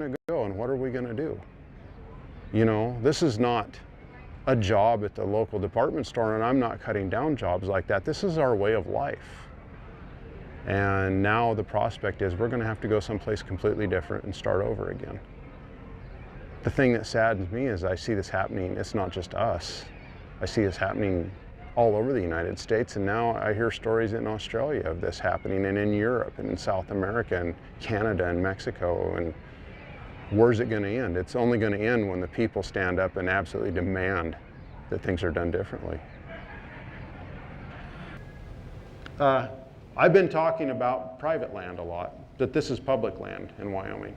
going to go and what are we going to do? You know, this is not a job at the local department store, and I'm not cutting down jobs like that. This is our way of life. And now the prospect is we're going to have to go someplace completely different and start over again. The thing that saddens me is I see this happening. It's not just us. I see this happening all over the United States, and now I hear stories in Australia of this happening, and in Europe and in South America and Canada and Mexico. And where's it going to end? It's only going to end when the people stand up and absolutely demand that things are done differently. I've been talking about private land a lot, that this is public land in Wyoming.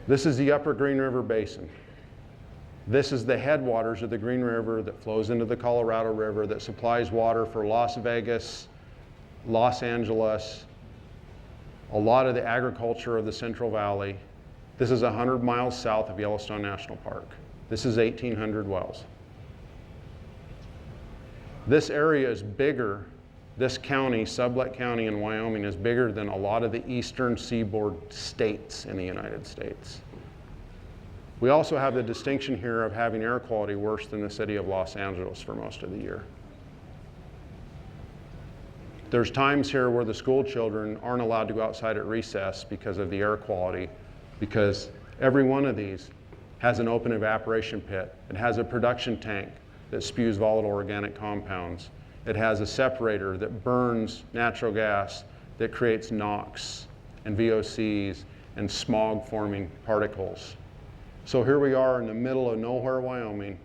This is the upper Green River Basin. This is the headwaters of the Green River that flows into the Colorado River, that supplies water for Las Vegas, Los Angeles, a lot of the agriculture of the Central Valley. This is 100 miles south of Yellowstone National Park. This is 1,800 wells. This area is bigger, this county, Sublette County in Wyoming, is bigger than a lot of the eastern seaboard states in the United States. We also have the distinction here of having air quality worse than the city of Los Angeles for most of the year. There's times here where the school children aren't allowed to go outside at recess because of the air quality, because every one of these has an open evaporation pit. It has a production tank that spews volatile organic compounds. It has a separator that burns natural gas that creates NOx and VOCs and smog-forming particles. So here we are in the middle of nowhere, Wyoming,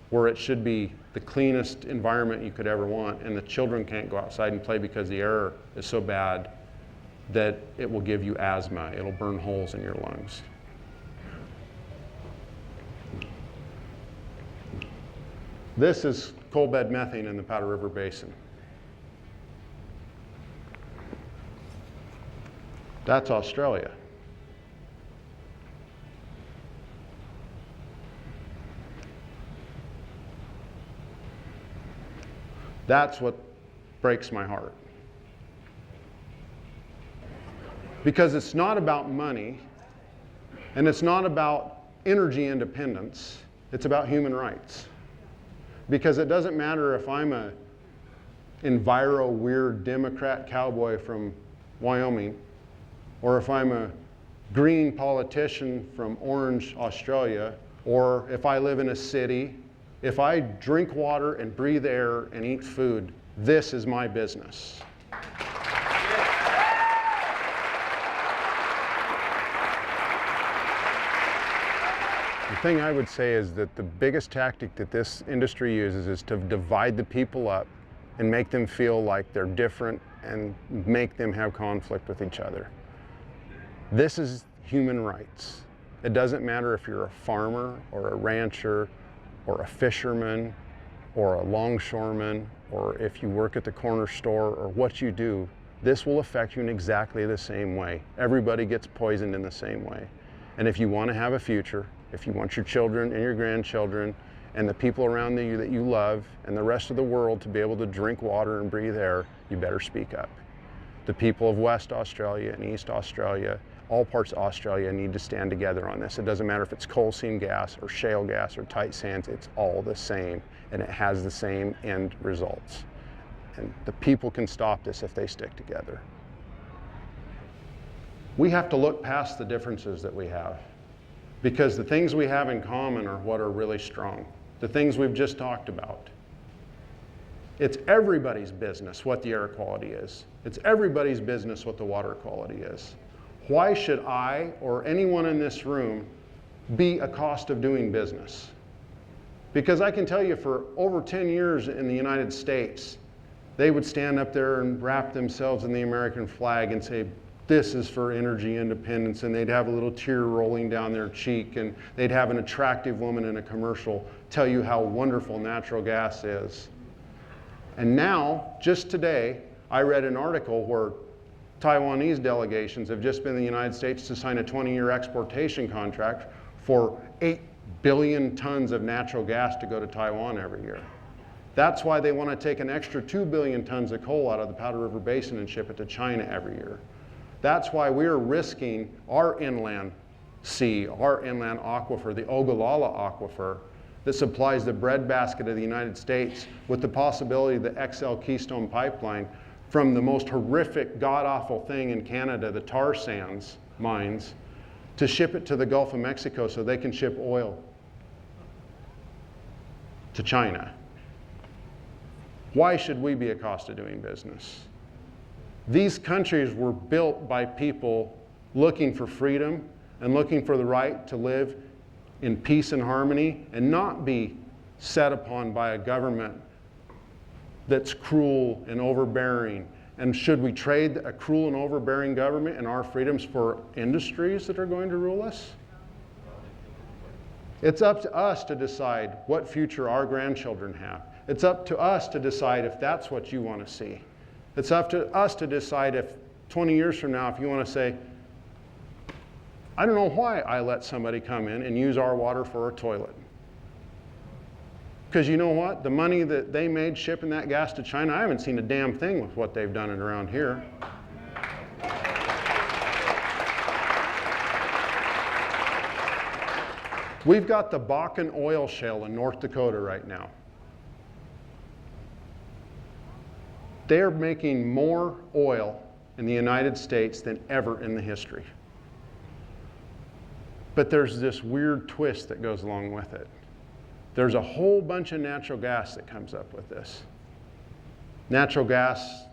where it should be the cleanest environment you could ever want, and the children can't go outside and play because the air is so bad that it will give you asthma. It'll burn holes in your lungs. This is coal bed methane in the Powder River Basin. That's Australia. That's what breaks my heart. Because it's not about money, and it's not about energy independence, it's about human rights. Because it doesn't matter if I'm a enviro-weird Democrat cowboy from Wyoming, or if I'm a green politician from Orange, Australia, or if I live in a city. If I drink water and breathe air and eat food, this is my business. The thing I would say is that the biggest tactic that this industry uses is to divide the people up and make them feel like they're different and make them have conflict with each other. This is human rights. It doesn't matter if you're a farmer or a rancher or a fisherman or a longshoreman, or if you work at the corner store, or what you do, this will affect you in exactly the same way. Everybody gets poisoned in the same way. And if you want to have a future, if you want your children and your grandchildren and the people around you that you love and the rest of the world to be able to drink water and breathe air, you better speak up. The people of West Australia and East Australia, all parts of Australia, need to stand together on this. It doesn't matter if it's coal seam gas or shale gas or tight sands, it's all the same, and it has the same end results. And the people can stop this if they stick together. We have to look past the differences that we have, because the things we have in common are what are really strong. The things we've just talked about. It's everybody's business what the air quality is. It's everybody's business what the water quality is. Why should I or anyone in this room be a cost of doing business? Because I can tell you for over 10 years in the United States, they would stand up there and wrap themselves in the American flag and say, this is for energy independence, and they'd have a little tear rolling down their cheek, and they'd have an attractive woman in a commercial tell you how wonderful natural gas is. And now, just today, I read an article where Taiwanese delegations have just been in the United States to sign a 20-year exportation contract for 8 billion tons of natural gas to go to Taiwan every year. That's why they want to take an extra 2 billion tons of coal out of the Powder River Basin and ship it to China every year. That's why we're risking our inland sea, our inland aquifer, the Ogallala aquifer, that supplies the breadbasket of the United States, with the possibility of the XL Keystone Pipeline from the most horrific, god-awful thing in Canada, the tar sands mines, to ship it to the Gulf of Mexico so they can ship oil to China. Why should we be a cost of doing business? These countries were built by people looking for freedom and looking for the right to live in peace and harmony and not be set upon by a government that's cruel and overbearing. And should we trade a cruel and overbearing government and our freedoms for industries that are going to rule us? It's up to us to decide what future our grandchildren have. It's up to us to decide if that's what you want to see. It's up to us to decide if 20 years from now, if you want to say, I don't know why I let somebody come in and use our water for a toilet. Because you know what? The money that they made shipping that gas to China, I haven't seen a damn thing with what they've done around here. We've got the Bakken oil shale in North Dakota right now. They're making more oil in the United States than ever in the history. But there's this weird twist that goes along with it. There's a whole bunch of natural gas that comes up with this. Natural gas,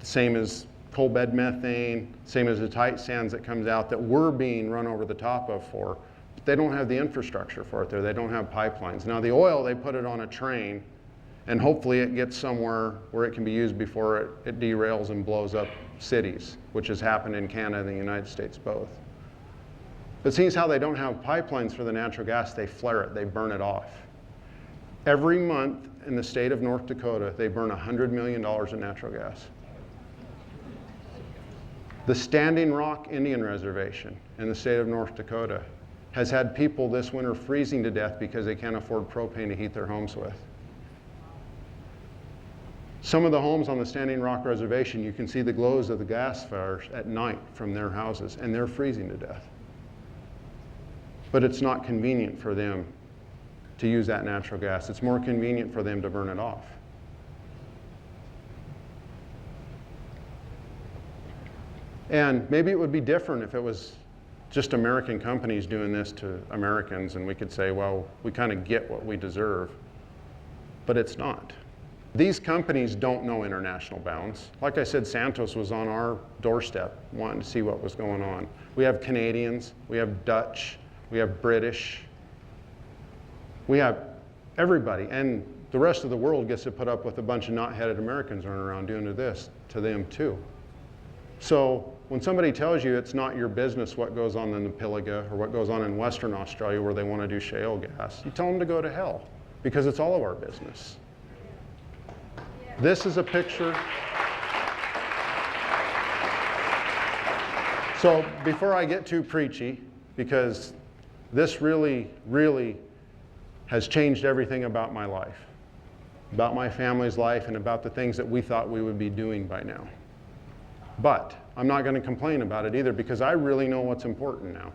the same as coal bed methane, same as the tight sands that comes out that we're being run over the top of for. But they don't have the infrastructure for it there. They don't have pipelines. Now the oil, they put it on a train, and hopefully it gets somewhere where it can be used before it derails and blows up cities, which has happened in Canada and the United States both. But seeing as how they don't have pipelines for the natural gas, they flare it, they burn it off. Every month in the state of North Dakota, they burn $100 million in natural gas. The Standing Rock Indian Reservation in the state of North Dakota has had people this winter freezing to death because they can't afford propane to heat their homes with. Some of the homes on the Standing Rock Reservation, you can see the glows of the gas fires at night from their houses, and they're freezing to death. But it's not convenient for them to use that natural gas. It's more convenient for them to burn it off. And maybe it would be different if it was just American companies doing this to Americans, and we could say, well, we kind of get what we deserve. But it's not. These companies don't know international bounds. Like I said, Santos was on our doorstep wanting to see what was going on. We have Canadians, we have Dutch, we have British, we have everybody, and the rest of the world gets to put up with a bunch of knot-headed Americans running around doing this to them too. So when somebody tells you it's not your business what goes on in the Pilliga or what goes on in Western Australia where they want to do shale gas, you tell them to go to hell, because it's all of our business. This is a picture. So before I get too preachy, because this really, really has changed everything about my life, about my family's life, and about the things that we thought we would be doing by now. But I'm not going to complain about it either, because I really know what's important now.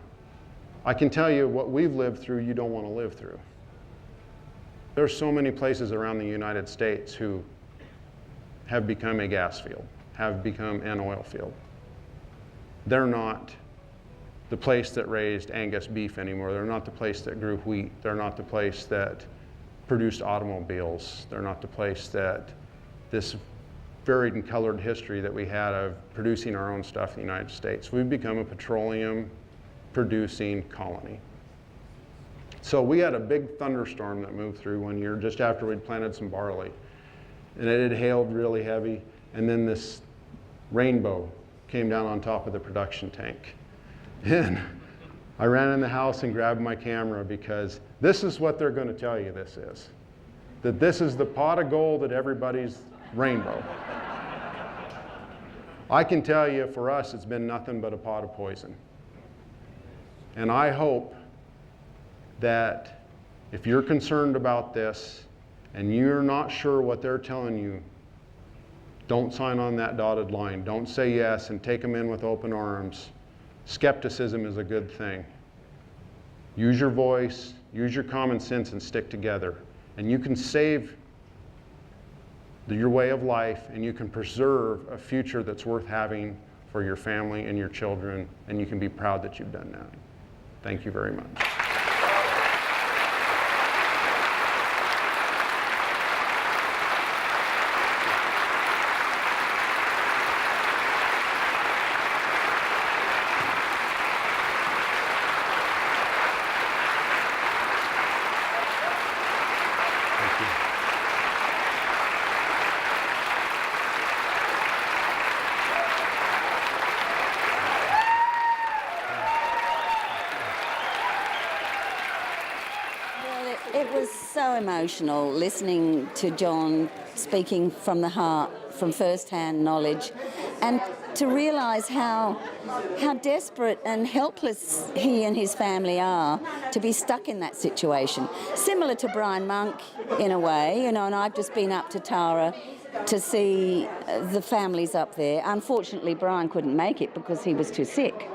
I can tell you what we've lived through you don't want to live through. There's so many places around the United States who have become a gas field, have become an oil field. They're not the place that raised Angus beef anymore. They're not the place that grew wheat. They're not the place that produced automobiles. They're not the place that this varied and colored history that we had of producing our own stuff in the United States. We've become a petroleum producing colony. So we had a big thunderstorm that moved through one year just after we'd planted some barley. And it had hailed really heavy, and then this rainbow came down on top of the production tank. And I ran in the house and grabbed my camera, because this is what they're going to tell you this is. That this is the pot of gold at everybody's rainbow. I can tell you, for us, it's been nothing but a pot of poison. And I hope that if you're concerned about this and you're not sure what they're telling you, Don't sign on that dotted line. Don't say yes and take them in with open arms. Skepticism is a good thing. Use your voice, use your common sense, and stick together. And you can save your way of life, and you can preserve a future that's worth having for your family and your children, and you can be proud that you've done that. Thank you very much. It was so emotional listening to John speaking from the heart, from first-hand knowledge, and to realise how desperate and helpless he and his family are to be stuck in that situation. Similar to Brian Monk in a way, and I've just been up to Tara to see the families up there. Unfortunately, Brian couldn't make it because he was too sick.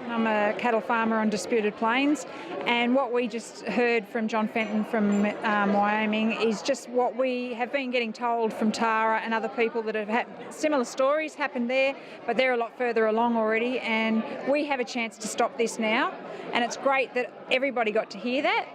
I'm a cattle farmer on disputed plains, and what we just heard from John Fenton from Wyoming is just what we have been getting told from Tara and other people that have had similar stories happened there, but they're a lot further along already, and we have a chance to stop this now, and it's great that everybody got to hear that.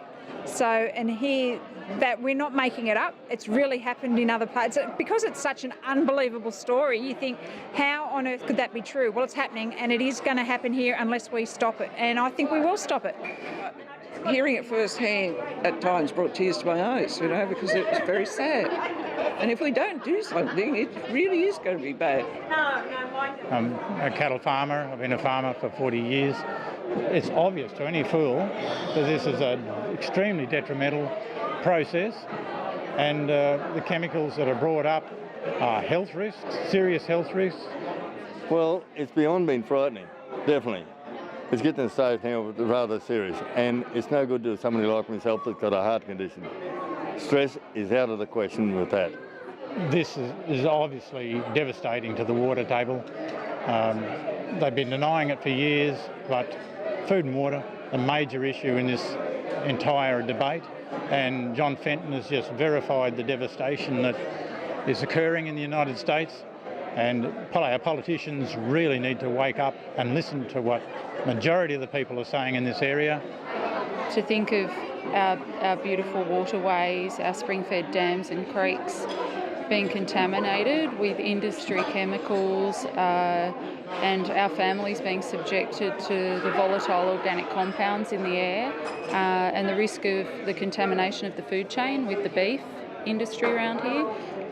So, and hear that we're not making it up. It's really happened in other parts. Because it's such an unbelievable story, you think, how on earth could that be true? Well, it's happening, and it is going to happen here unless we stop it. And I think we will stop it. Hearing it firsthand at times brought tears to my eyes, because it was very sad. And if we don't do something, it really is going to be bad. I'm a cattle farmer. I've been a farmer for 40 years. It's obvious to any fool that this is an extremely detrimental process, and the chemicals that are brought up are health risks, serious health risks. Well, it's beyond being frightening, definitely. It's getting to the stage now rather serious, and it's no good to somebody like myself that's got a heart condition. Stress is out of the question with that. This is obviously devastating to the water table. They've been denying it for years, but food and water, a major issue in this entire debate, and John Fenton has just verified the devastation that is occurring in the United States, and our politicians really need to wake up and listen to what majority of the people are saying in this area. To think of our beautiful waterways, our spring-fed dams and creeks being contaminated with industry chemicals, and our families being subjected to the volatile organic compounds in the air, and the risk of the contamination of the food chain with the beef industry around here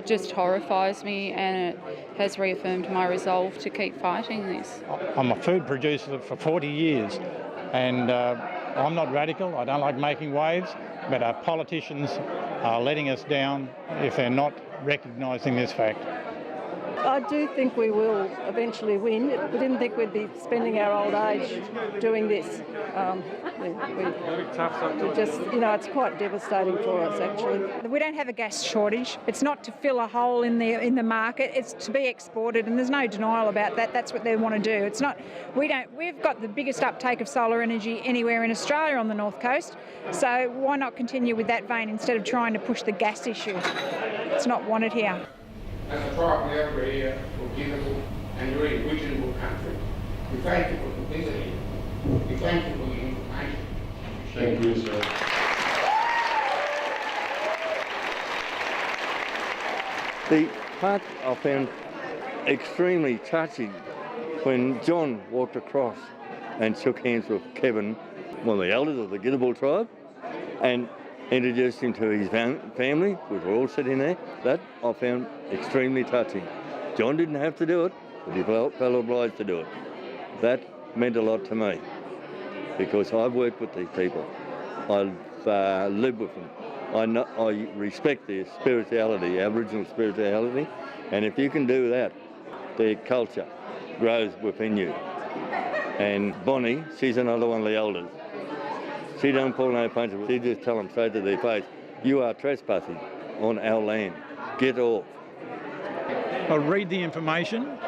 just horrifies me, and it has reaffirmed my resolve to keep fighting this. I'm a food producer for 40 years, and I'm not radical. I don't like making waves, but our politicians are letting us down if they're not recognising this fact. I do think we will eventually win. We didn't think we'd be spending our old age doing this. It's quite devastating for us, actually. We don't have a gas shortage. It's not to fill a hole in the market. It's to be exported, and there's no denial about that. That's what they want to do. It's not. We've got the biggest uptake of solar energy anywhere in Australia on the North Coast. So why not continue with that vein instead of trying to push the gas issue? It's not wanted here. As a tribe, we are here forgivable and very reasonable country. We thank you for visiting. We thank you for the information. Thank you, sir. The part I found extremely touching when John walked across and shook hands with Kevin, one of the elders of the Gidable tribe, and introduced him to his family, which were all sitting there. That I found extremely touching. John didn't have to do it, but he felt obliged to do it. That meant a lot to me, because I've worked with these people. I've lived with them. I respect their spirituality, Aboriginal spirituality, and if you can do that, their culture grows within you. And Bonnie, she's another one of the elders. She don't pull no punches. She just tell them straight to their face, you are trespassing on our land. Get off. Well, read the information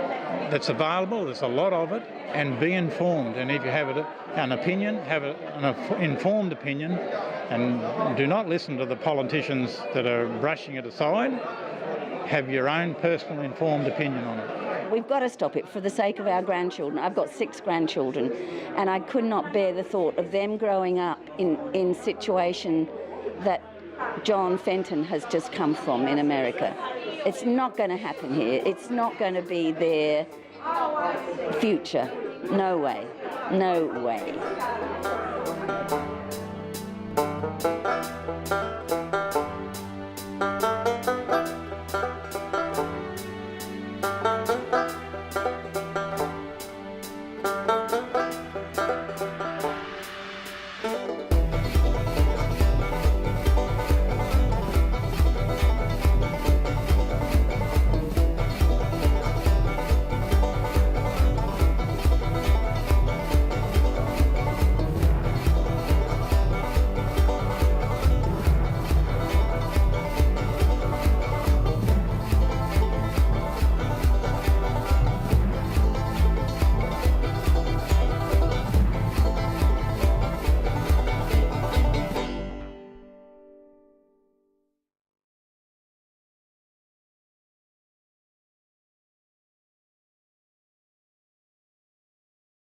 that's available, there's a lot of it, and be informed. And if you have an opinion, have an informed opinion, and do not listen to the politicians that are brushing it aside. Have your own personal informed opinion on it. We've got to stop it for the sake of our grandchildren. I've got 6 grandchildren, and I could not bear the thought of them growing up in situation that John Fenton has just come from in America. It's not going to happen here. It's not going to be their future. No way. No way.